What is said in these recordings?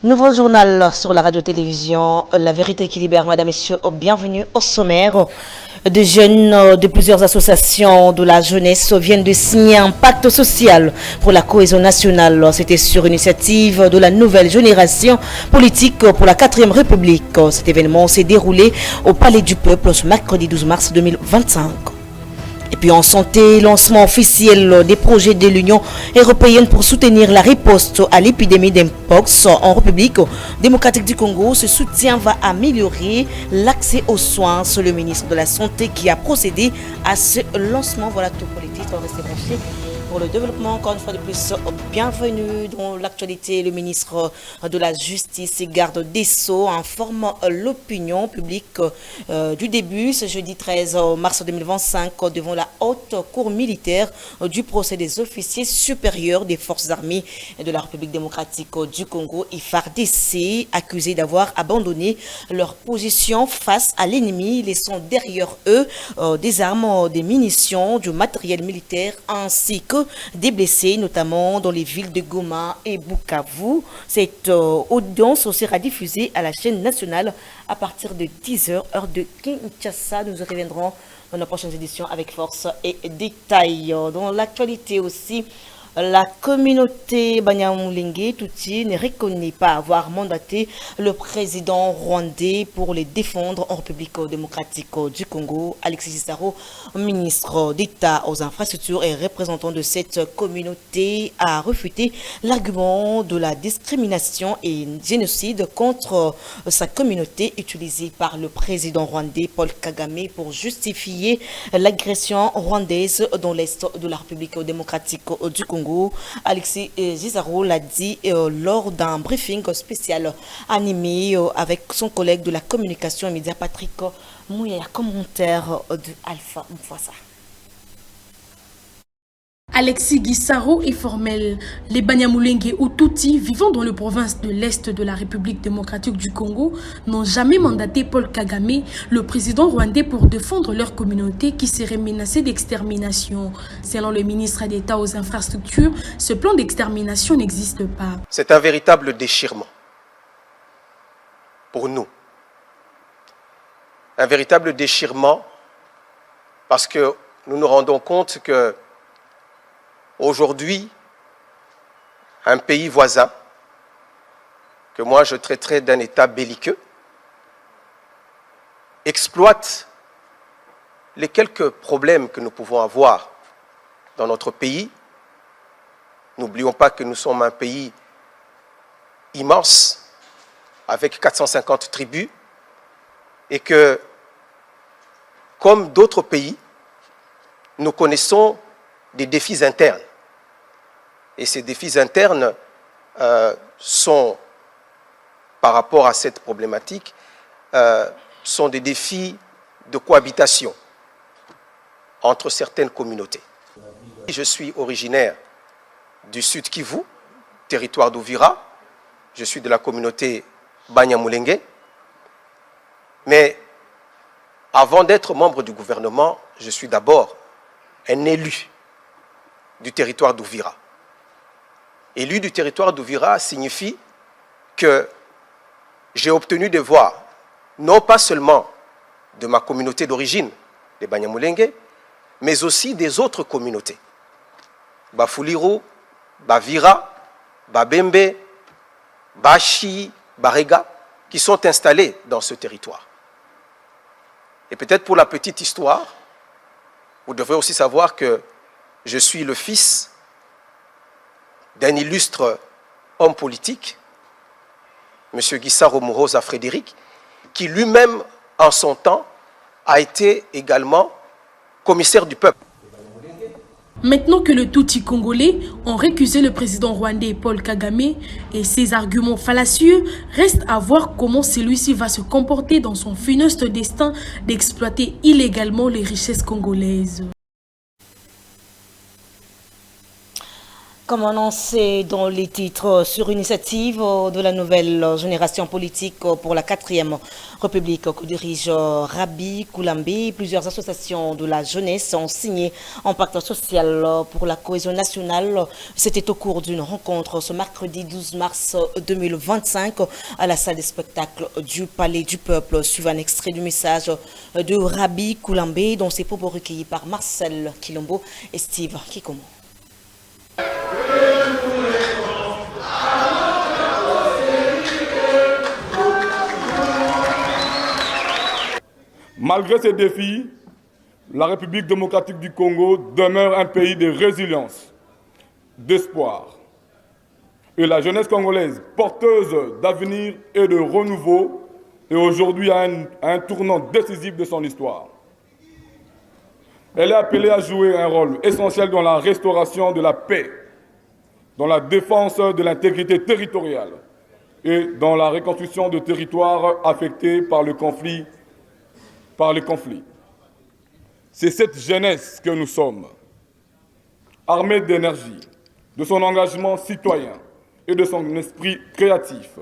Nouveau journal sur la radio-télévision La Vérité qui libère. Madame, Messieurs, bienvenue au sommaire. Des jeunes de plusieurs associations de la jeunesse viennent de signer un pacte social pour la cohésion nationale. C'était sur initiative de la nouvelle génération politique pour la 4e République. Cet événement s'est déroulé au Palais du Peuple ce mercredi 12 mars 2025. Et puis en santé, lancement officiel des projets de l'Union européenne pour soutenir la riposte à l'épidémie d'Mpox en République démocratique du Congo. Ce soutien va améliorer l'accès aux soins. C'est le ministre de la Santé qui a procédé à ce lancement. Voilà tout pour les titres. Restez branchés pour le développement. Encore une fois de plus, bienvenue dans l'actualité. Le ministre de la Justice et garde des Sceaux informe l'opinion publique du début, ce jeudi 13 mars 2025, devant la haute cour militaire du procès des officiers supérieurs des forces armées de la République démocratique du Congo, FARDC, accusés d'avoir abandonné leur position face à l'ennemi, laissant derrière eux des armes, des munitions, du matériel militaire ainsi que des blessés, notamment dans les villes de Goma et Bukavu. Cette audience sera diffusée à la chaîne nationale à partir de 10h, heure de Kinshasa. Nous reviendrons dans nos prochaines éditions avec force et détails. Dans l'actualité aussi, la communauté Banyamulenge Touti ne reconnaît pas avoir mandaté le président rwandais pour les défendre en République démocratique du Congo. Alexis Gisaro, ministre d'État aux infrastructures et représentant de cette communauté, a refuté l'argument de la discrimination et génocide contre sa communauté utilisé par le président rwandais Paul Kagame pour justifier l'agression rwandaise dans l'est de la République démocratique du Congo. Alexis Gisaro l'a dit lors d'un briefing spécial animé avec son collègue de la communication et médias Patrick Mouya. Commentaire de Alpha Mfwasa. Alexis Gisaro est formel. Les Banyamulenge Hututi vivant dans la province de l'Est de la République démocratique du Congo n'ont jamais mandaté Paul Kagame, le président rwandais, pour défendre leur communauté qui serait menacée d'extermination. Selon le ministre d'État aux infrastructures, ce plan d'extermination n'existe pas. C'est un véritable déchirement pour nous. Un véritable déchirement parce que nous nous rendons compte que aujourd'hui, un pays voisin, que moi je traiterais d'un État belliqueux, exploite les quelques problèmes que nous pouvons avoir dans notre pays. N'oublions pas que nous sommes un pays immense, avec 450 tribus, et que, comme d'autres pays, nous connaissons des défis internes. Et ces défis internes sont, par rapport à cette problématique, sont des défis de cohabitation entre certaines communautés. Je suis originaire du Sud Kivu, territoire d'Uvira. Je suis de la communauté Banyamulenge. Mais avant d'être membre du gouvernement, je suis d'abord un élu du territoire d'Uvira. Élu du territoire d'Uvira signifie que j'ai obtenu des voix, non pas seulement de ma communauté d'origine, les Banyamulenge, mais aussi des autres communautés. Bafuliru, Bavira, Babembe, Bashi, Barega, qui sont installés dans ce territoire. Et peut-être pour la petite histoire, vous devrez aussi savoir que je suis le fils d'un illustre homme politique, M. Gisaro Muhoza Frédéric, qui lui-même, en son temps, a été également commissaire du peuple. Maintenant que le Tutsi congolais ont récusé le président rwandais Paul Kagame et ses arguments fallacieux, reste à voir comment celui-ci va se comporter dans son funeste destin d'exploiter illégalement les richesses congolaises. Comme annoncé dans les titres, sur initiative de la nouvelle génération politique pour la 4e République que dirige Rabi Koulambe, plusieurs associations de la jeunesse ont signé un pacte social pour la cohésion nationale. C'était au cours d'une rencontre ce mercredi 12 mars 2025 à la salle des spectacles du Palais du Peuple. Suivant un extrait du message de Rabi Koulambe, dont ses propos recueillis par Marcel Kilombo et Steve Kikomo. Malgré ces défis, la République démocratique du Congo demeure un pays de résilience, d'espoir. Et la jeunesse congolaise, porteuse d'avenir et de renouveau, est aujourd'hui à un tournant décisif de son histoire. Elle est appelée à jouer un rôle essentiel dans la restauration de la paix, dans la défense de l'intégrité territoriale et dans la reconstruction de territoires affectés par les conflits. C'est cette jeunesse que nous sommes, armée d'énergie, de son engagement citoyen et de son esprit créatif,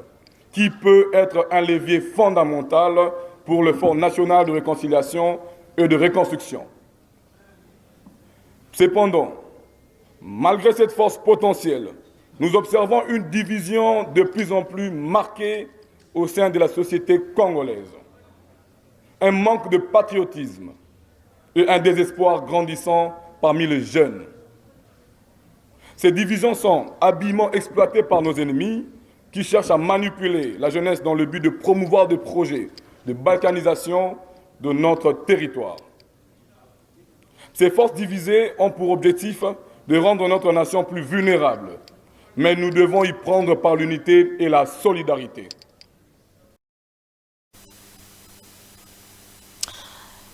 qui peut être un levier fondamental pour le Fonds national de réconciliation et de reconstruction. Cependant, malgré cette force potentielle, nous observons une division de plus en plus marquée au sein de la société congolaise. Un manque de patriotisme et un désespoir grandissant parmi les jeunes. Ces divisions sont habilement exploitées par nos ennemis qui cherchent à manipuler la jeunesse dans le but de promouvoir des projets de balkanisation de notre territoire. Ces forces divisées ont pour objectif de rendre notre nation plus vulnérable, mais nous devons y prendre par l'unité et la solidarité.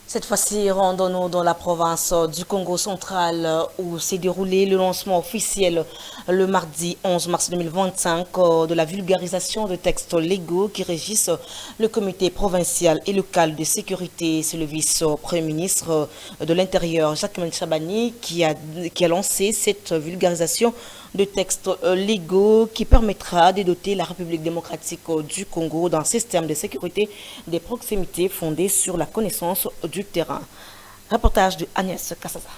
Cette fois-ci, rendons-nous dans la province du Congo central où s'est déroulé le lancement officiel le mardi 11 mars 2025 de la vulgarisation de textes légaux qui régissent le comité provincial et local de sécurité. C'est le vice-premier ministre de l'Intérieur, Jacques Chabani, qui a lancé cette vulgarisation de textes légaux qui permettra de doter la République démocratique du Congo d'un système de sécurité des proximités fondé sur la connaissance du terrain. Reportage de Agnès Kassaza.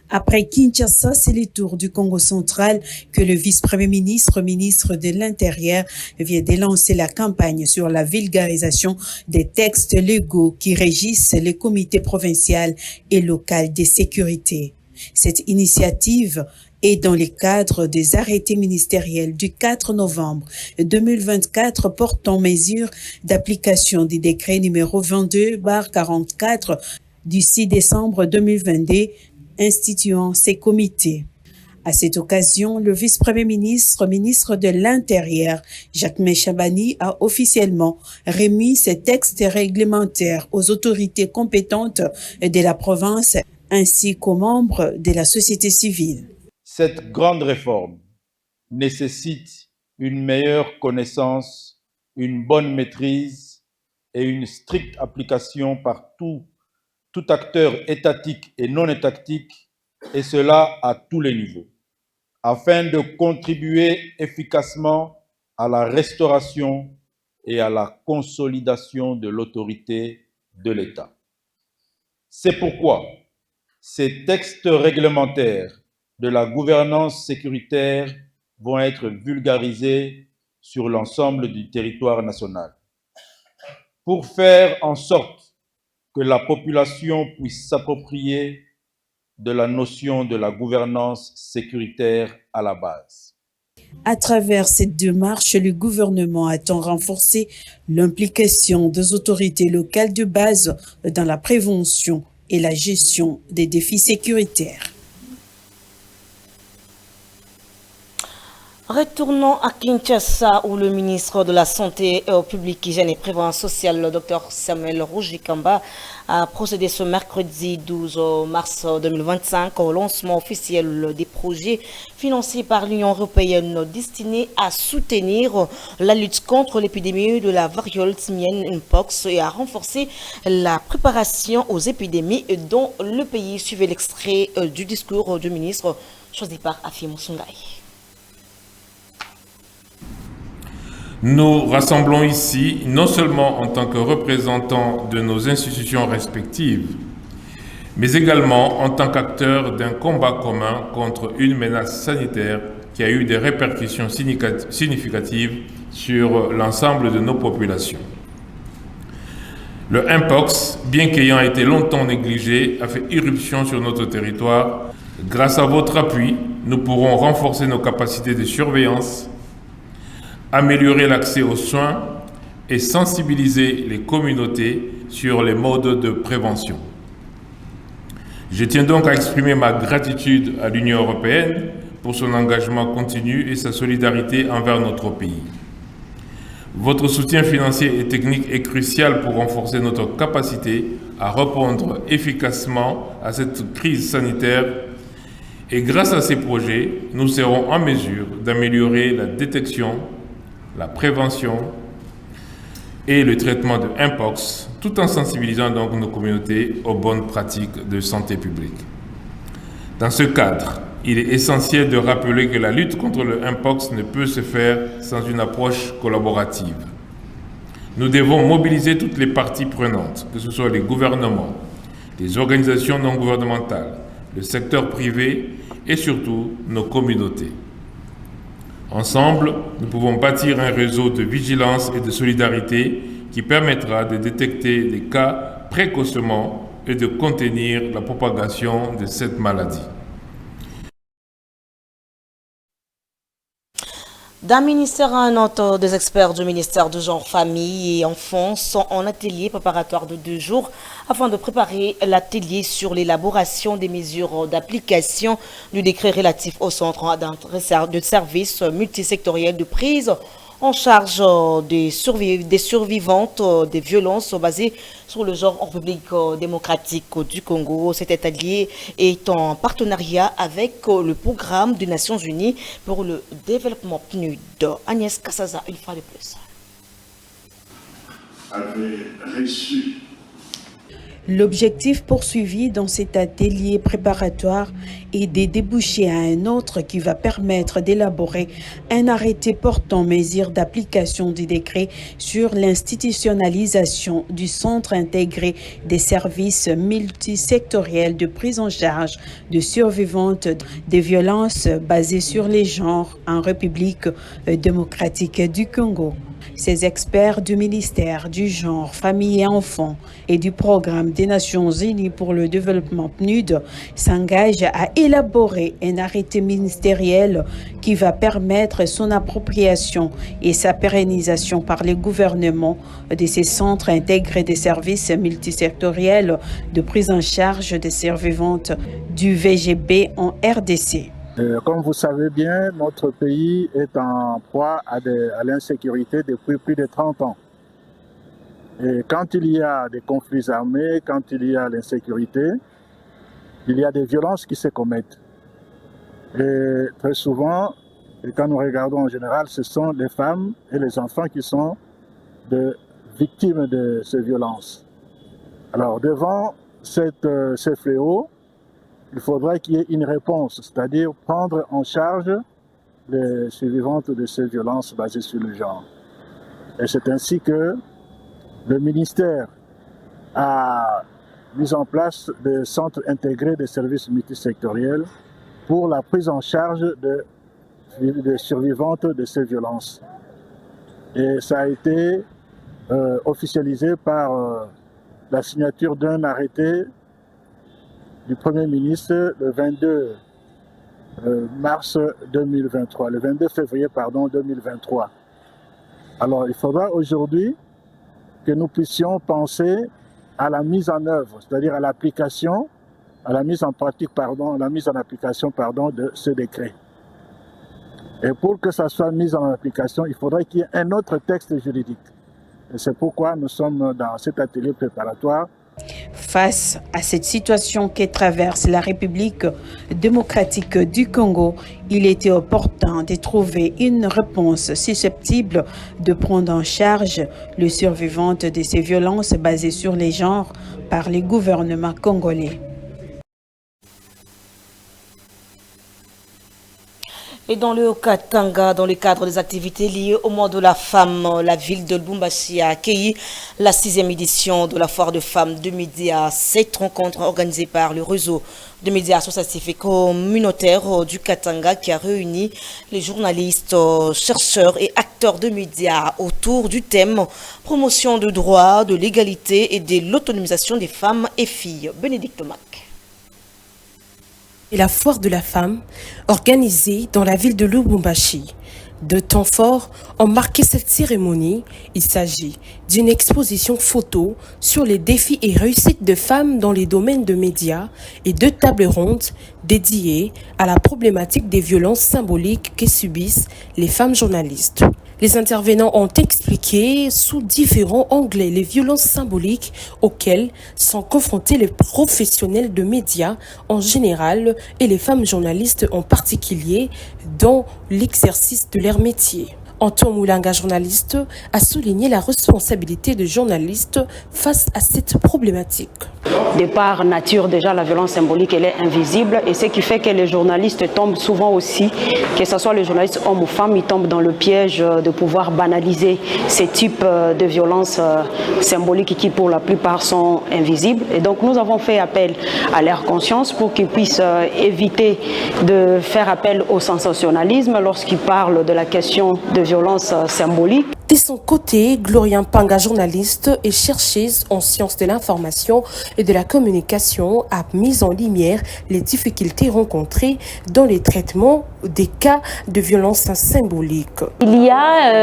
Après Kinshasa, c'est le tour du Congo central que le vice-premier ministre, ministre de l'Intérieur, vient de lancer la campagne sur la vulgarisation des textes légaux qui régissent les comités provinciaux et locaux de sécurité. Cette initiative est dans le cadre des arrêtés ministériels du 4 novembre 2024 portant mesures d'application du décret numéro 22/44 du 6 décembre 2022 instituant ces comités. À cette occasion, le vice-premier ministre, ministre de l'Intérieur, Jacques Chabani, a officiellement remis ces textes réglementaires aux autorités compétentes de la province ainsi qu'aux membres de la société civile. Cette grande réforme nécessite une meilleure connaissance, une bonne maîtrise et une stricte application par tout acteur étatique et non étatique, et cela à tous les niveaux, afin de contribuer efficacement à la restauration et à la consolidation de l'autorité de l'État. C'est pourquoi ces textes réglementaires de la gouvernance sécuritaire vont être vulgarisés sur l'ensemble du territoire national, pour faire en sorte que la population puisse s'approprier de la notion de la gouvernance sécuritaire à la base. À travers cette démarche, le gouvernement attend renforcer l'implication des autorités locales de base dans la prévention et la gestion des défis sécuritaires. Retournons à Kinshasa où le ministre de la Santé publique, Hygiène et Prévention sociale, le Dr Samuel Roujikamba, a procédé ce mercredi 12 mars 2025 au lancement officiel des projets financés par l'Union européenne destinés à soutenir la lutte contre l'épidémie de la variole simienne Mpox et à renforcer la préparation aux épidémies dont le pays. Suivait l'extrait du discours du ministre choisi par Afim Moussoungaï. Nous rassemblons ici non seulement en tant que représentants de nos institutions respectives, mais également en tant qu'acteurs d'un combat commun contre une menace sanitaire qui a eu des répercussions significatives sur l'ensemble de nos populations. Le Mpox, bien qu'ayant été longtemps négligé, a fait irruption sur notre territoire. Grâce à votre appui, nous pourrons renforcer nos capacités de surveillance, améliorer l'accès aux soins et sensibiliser les communautés sur les modes de prévention. Je tiens donc à exprimer ma gratitude à l'Union européenne pour son engagement continu et sa solidarité envers notre pays. Votre soutien financier et technique est crucial pour renforcer notre capacité à répondre efficacement à cette crise sanitaire. Et grâce à ces projets, nous serons en mesure d'améliorer la détection, la prévention et le traitement de Mpox, tout en sensibilisant donc nos communautés aux bonnes pratiques de santé publique. Dans ce cadre, il est essentiel de rappeler que la lutte contre le Mpox ne peut se faire sans une approche collaborative. Nous devons mobiliser toutes les parties prenantes, que ce soit les gouvernements, les organisations non gouvernementales, le secteur privé et surtout nos communautés. Ensemble, nous pouvons bâtir un réseau de vigilance et de solidarité qui permettra de détecter des cas précocement et de contenir la propagation de cette maladie. D'un ministère à un autre, des experts du ministère de Genre, Famille et Enfants sont en atelier préparatoire de 2 jours afin de préparer l'atelier sur l'élaboration des mesures d'application du décret relatif au centre de services multisectoriels de prise en charge des survivantes des violences basées sur le genre en République démocratique du Congo. Cet atelier est en partenariat avec le programme des Nations Unies pour le développement PNUD. Agnès Kassaza, une fois de plus. Avait reçu. L'objectif poursuivi dans cet atelier préparatoire est de déboucher à un autre qui va permettre d'élaborer un arrêté portant mesures d'application du décret sur l'institutionnalisation du Centre intégré des services multisectoriels de prise en charge de survivantes des violences basées sur les genres en République démocratique du Congo. Ces experts du ministère du Genre, Famille et Enfants et du programme des Nations Unies pour le développement PNUD s'engagent à élaborer un arrêté ministériel qui va permettre son appropriation et sa pérennisation par les gouvernements de ces centres intégrés des services multisectoriels de prise en charge des survivantes du VGB en RDC. Comme vous savez bien, notre pays est en proie à l'insécurité depuis plus de 30 ans. Et quand il y a des conflits armés, quand il y a l'insécurité, il y a des violences qui se commettent. Et très souvent, et quand nous regardons en général, ce sont les femmes et les enfants qui sont victimes de ces violences. Alors devant ces fléaux, il faudra qu'il y ait une réponse, c'est-à-dire prendre en charge les survivantes de ces violences basées sur le genre. Et c'est ainsi que le ministère a mis en place des centres intégrés de services multisectoriels pour la prise en charge des survivantes de ces violences. Et ça a été officialisé par la signature d'un arrêté du Premier ministre le 22 mars 2023, le 22 février 2023. Alors il faudra aujourd'hui que nous puissions penser à la mise en œuvre, c'est-à-dire à l'application, à la mise en pratique, à la mise en application de ce décret. Et pour que ça soit mis en application, il faudrait qu'il y ait un autre texte juridique. Et c'est pourquoi nous sommes dans cet atelier préparatoire. Face à cette situation que traverse la République démocratique du Congo, il était opportun de trouver une réponse susceptible de prendre en charge les survivantes de ces violences basées sur les genres par les gouvernements congolais. Et dans le Katanga, dans le cadre des activités liées au mois de la femme, la ville de Lubumbashi a accueilli la 6e édition de la foire de femmes de médias. Cette rencontre organisée par le réseau de médias associatifs et communautaires du Katanga qui a réuni les journalistes, chercheurs et acteurs de médias autour du thème promotion de droits, de l'égalité et de l'autonomisation des femmes et filles. Bénédicte Mac. Et la foire de la femme, organisée dans la ville de Lubumbashi. De temps forts ont marqué cette cérémonie. Il s'agit d'une exposition photo sur les défis et réussites de femmes dans les domaines de médias et de tables rondes dédiées à la problématique des violences symboliques que subissent les femmes journalistes. Les intervenants ont expliqué sous différents angles les violences symboliques auxquelles sont confrontés les professionnels de médias en général et les femmes journalistes en particulier dans l'exercice de leur métier. Antoine Moulanga, journaliste, a souligné la responsabilité des journalistes face à cette problématique. De par nature, déjà, la violence symbolique, elle est invisible et ce qui fait que les journalistes tombent souvent aussi, que ce soit les journalistes hommes ou femmes, ils tombent dans le piège de pouvoir banaliser ces types de violences symboliques qui, pour la plupart, sont invisibles. Et donc, nous avons fait appel à leur conscience pour qu'ils puissent éviter de faire appel au sensationnalisme lorsqu'ils parlent de la question de violence symbolique. De son côté, Gloria Mpanga, journaliste et chercheuse en sciences de l'information et de la communication, a mis en lumière les difficultés rencontrées dans les traitements des cas de violence symbolique. Il y a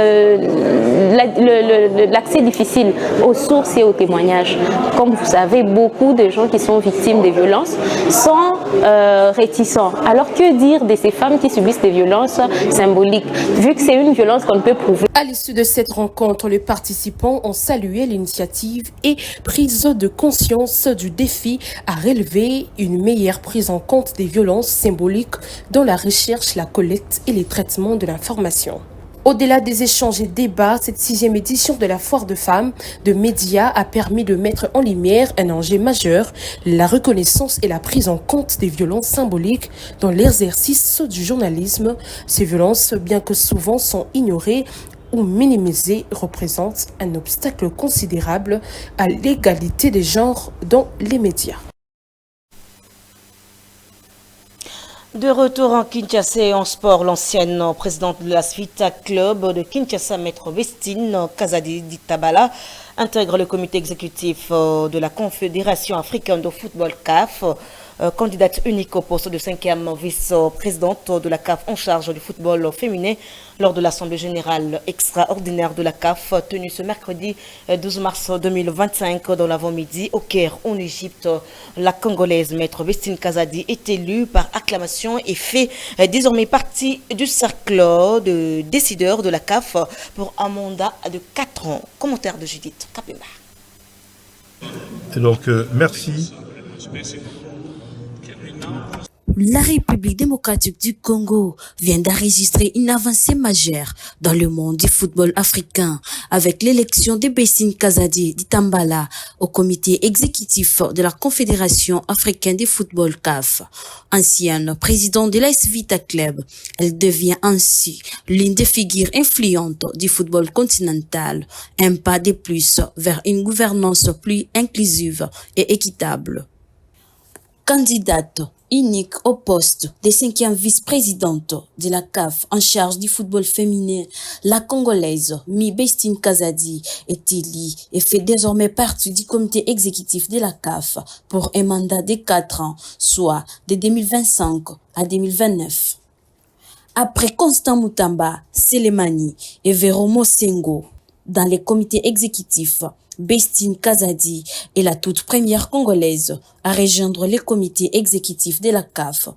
l'accès difficile aux sources et aux témoignages. Comme vous savez, beaucoup de gens qui sont victimes des violences sont réticents. Alors que dire de ces femmes qui subissent des violences symboliques, vu que c'est une violence qu'on ne peut prouver? À l'issue de cette rencontre, les participants ont salué l'initiative et prise de conscience du défi à relever une meilleure prise en compte des violences symboliques dans la recherche, la collecte et les traitements de l'information. Au-delà des échanges et débats, cette 6e édition de la foire de femmes de médias a permis de mettre en lumière un enjeu majeur, la reconnaissance et la prise en compte des violences symboliques dans l'exercice du journalisme. Ces violences, bien que souvent sont ignorées ou minimisées, représentent un obstacle considérable à l'égalité des genres dans les médias. De retour en Kinshasa et en sport, l'ancienne présidente de la Svita Club de Kinshasa, Maître Vestine Kazadi Ditabala, intègre le comité exécutif de la Confédération africaine de football CAF, candidate unique au poste de 5e vice-présidente de la CAF en charge du football féminin lors de l'Assemblée générale extraordinaire de la CAF tenue ce mercredi 12 mars 2025 dans l'avant-midi au Caire en Égypte. La Congolaise Maître Vestine Kazadi est élue par acclamation et fait désormais partie du cercle de décideurs de la CAF pour un mandat de 4 ans. Commentaire de Judith Kapemba. Donc merci. La République démocratique du Congo vient d'enregistrer une avancée majeure dans le monde du football africain avec l'élection de Vestine Kazadi Ditambala au comité exécutif de la Confédération africaine de football CAF. Ancienne présidente de l'AS Vita Club, elle devient ainsi l'une des figures influentes du football continental, un pas de plus vers une gouvernance plus inclusive et équitable. Candidate unique au poste de 5e vice-présidente de la CAF en charge du football féminin, la Congolaise Vestine Kazadi est élue et fait désormais partie du comité exécutif de la CAF pour un mandat de 4 ans, soit de 2025 à 2029. Après Constant Mutamba, Selemani et Véromo Sengo, dans les comités exécutifs, Vestine Kazadi est la toute première Congolaise à rejoindre le comité exécutif de la CAF.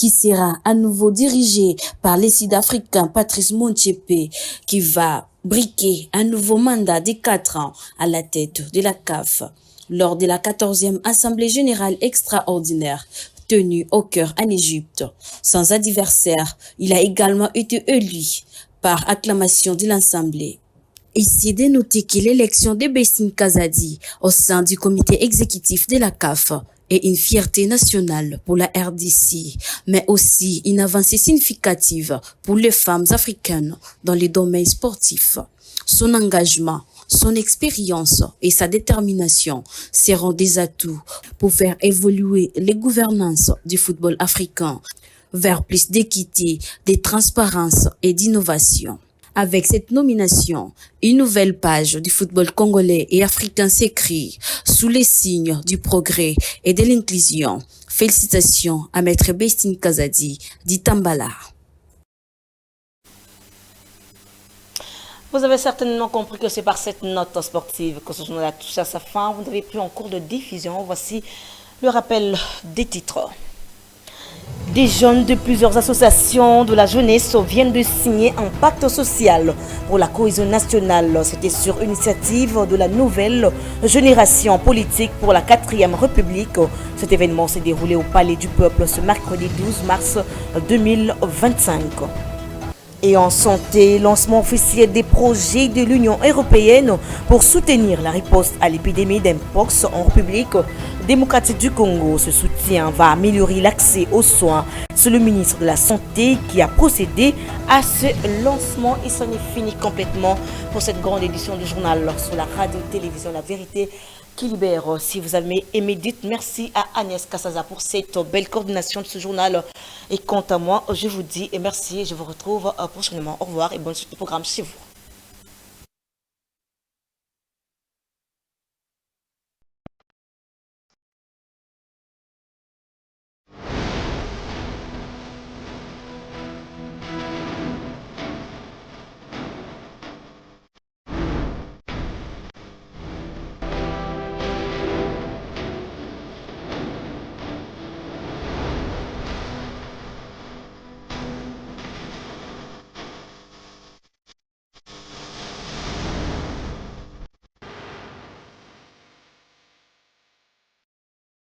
qui sera à nouveau dirigé par les Sud-Africains Patrice Motsepe, qui va briquer un nouveau mandat de 4 ans à la tête de la CAF. Lors de la 14e Assemblée générale extraordinaire tenue au Caire en Égypte, sans adversaire, il a également été élu par acclamation de l'Assemblée. Ici, de noter que l'élection de Bessine Kazadi au sein du comité exécutif de la CAF est une fierté nationale pour la RDC, mais aussi une avancée significative pour les femmes africaines dans les domaines sportifs. Son engagement, son expérience et sa détermination seront des atouts pour faire évoluer les gouvernances du football africain vers plus d'équité, de transparence et d'innovation. Avec cette nomination, une nouvelle page du football congolais et africain s'écrit sous les signes du progrès et de l'inclusion. Félicitations à Maître Bessine Kazadi d'Itambala. Vous avez certainement compris que c'est par cette note sportive que ce journal a touché à sa fin. Vous n'avez plus en cours de diffusion. Voici le rappel des titres. Des jeunes de plusieurs associations de la jeunesse viennent de signer un pacte social pour la cohésion nationale. C'était sur initiative de la nouvelle génération politique pour la 4e République. Cet événement s'est déroulé au Palais du Peuple ce mercredi 12 mars 2025. Et en santé, lancement officiel des projets de l'Union européenne pour soutenir la riposte à l'épidémie d'Mpox en République démocratique du Congo. Ce soutien va améliorer l'accès aux soins. C'est le ministre de la Santé qui a procédé à ce lancement. Et ça n'est fini complètement pour cette grande édition du journal sur la radio-télévision La Vérité qui libère. Si vous avez aimé, dites merci à Agnès Kassaza pour cette belle coordination de ce journal. Et quant à moi, je vous dis merci et je vous retrouve prochainement. Au revoir et bonne suite du programme chez vous.